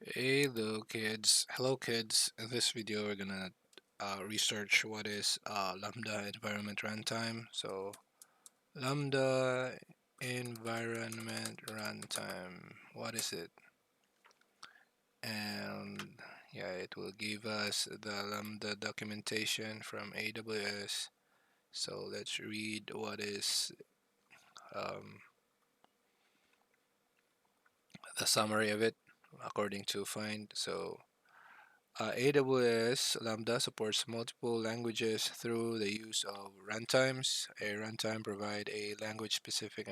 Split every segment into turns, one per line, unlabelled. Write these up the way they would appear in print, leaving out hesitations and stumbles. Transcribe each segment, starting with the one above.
Hello kids. In this video, we're gonna research what is Lambda environment runtime. So Lambda environment runtime, what is it? And yeah, it will give us the Lambda documentation from AWS. So let's read what is um, the summary of it according to find. AWS Lambda supports multiple languages through the use of runtimes. A runtime provides a language-specific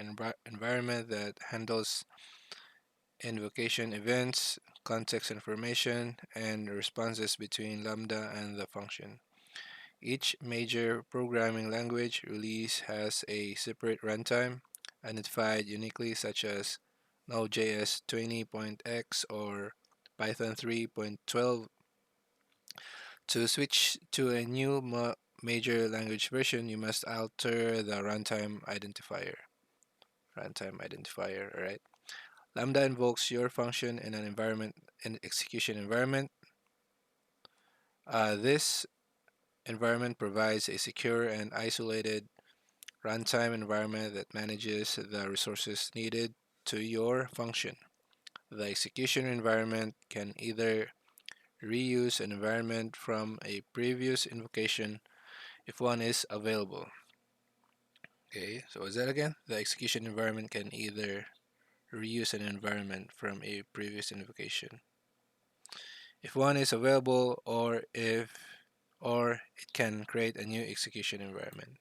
environment that handles invocation events, context information, and responses between Lambda and the function. Each major programming language release has a separate runtime, identified uniquely, such as Node.js 20.x or Python 3.12. To switch to a new major language version, you must alter the runtime identifier. Alright. Lambda invokes your function in an execution environment. This environment provides a secure and isolated runtime environment that manages the resources needed to your function. The execution environment can either reuse an environment from a previous invocation if one is available. Okay, so is that again? The execution environment can either reuse an environment from a previous invocation if one is available, or it can create a new execution environment.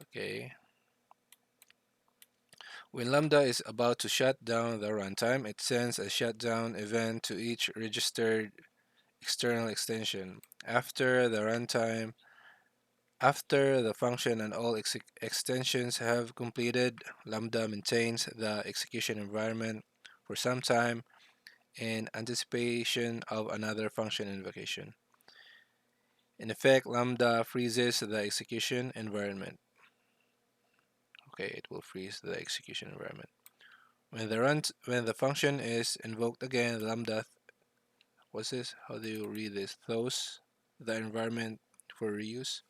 Okay. When Lambda is about to shut down the runtime, it sends a shutdown event to each registered external extension. After the function and all extensions have completed, Lambda maintains the execution environment for some time in anticipation of another function invocation. In effect, Lambda freezes the execution environment. Okay, it will freeze the execution environment. When the function is invoked again, Lambda, what's this? How do you read this? Throws the environment for reuse.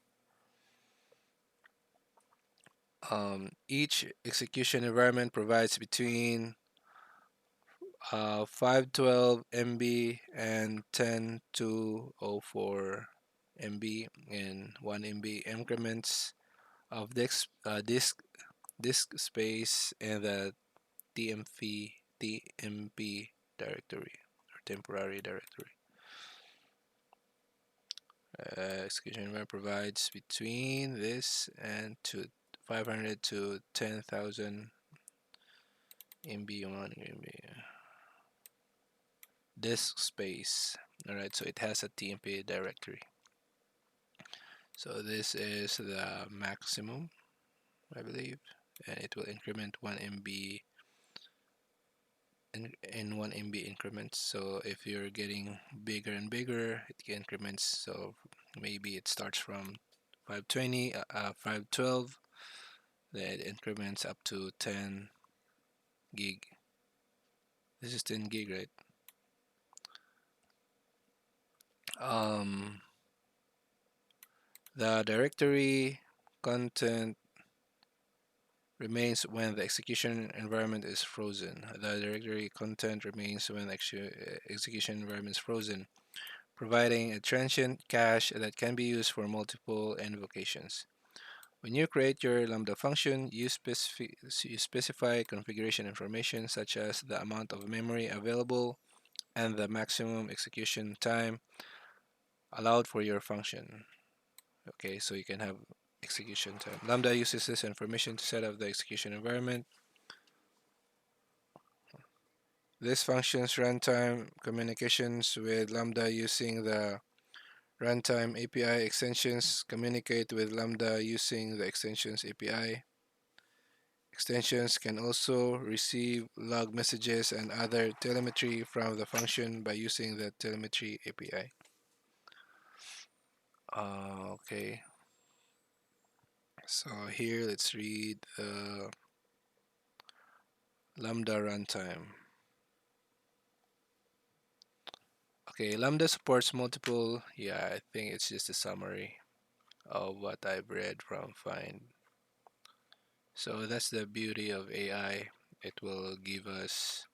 Each execution environment provides between 512 MB and 10204 MB in 1 MB increments of disk space in the TMP directory or temporary directory. Execution environment provides between this and to 500 to 10,000 MB 1 MB disk space. Alright, so it has a TMP directory. So this is the maximum, I believe, and it will increment 1 MB in 1 MB increments. So if you're getting bigger and bigger, it increments. So maybe it starts from 520, 512, then it increments up to 10 gig. This is 10 gig, right? The directory content remains when the execution environment is frozen. The directory content remains when the execution environment is frozen, providing a transient cache that can be used for multiple invocations. When you create your Lambda function, you specify configuration information such as the amount of memory available and the maximum execution time allowed for your function. Okay, so you can have execution time. Lambda uses this information to set up the execution environment. This function's runtime communications with Lambda using the runtime API extensions communicate with Lambda using the extensions API. Extensions can also receive log messages and other telemetry from the function by using the telemetry API. Okay, so here let's read Lambda runtime. Okay, Lambda supports multiple. Yeah, I think it's just a summary of what I've read from Find. So that's the beauty of AI. It will give us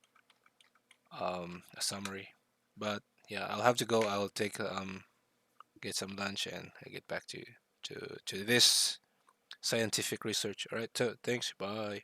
a summary. But yeah, I'll have to go. I'll take get some lunch and I get back to this scientific research. All right, so thanks. Bye.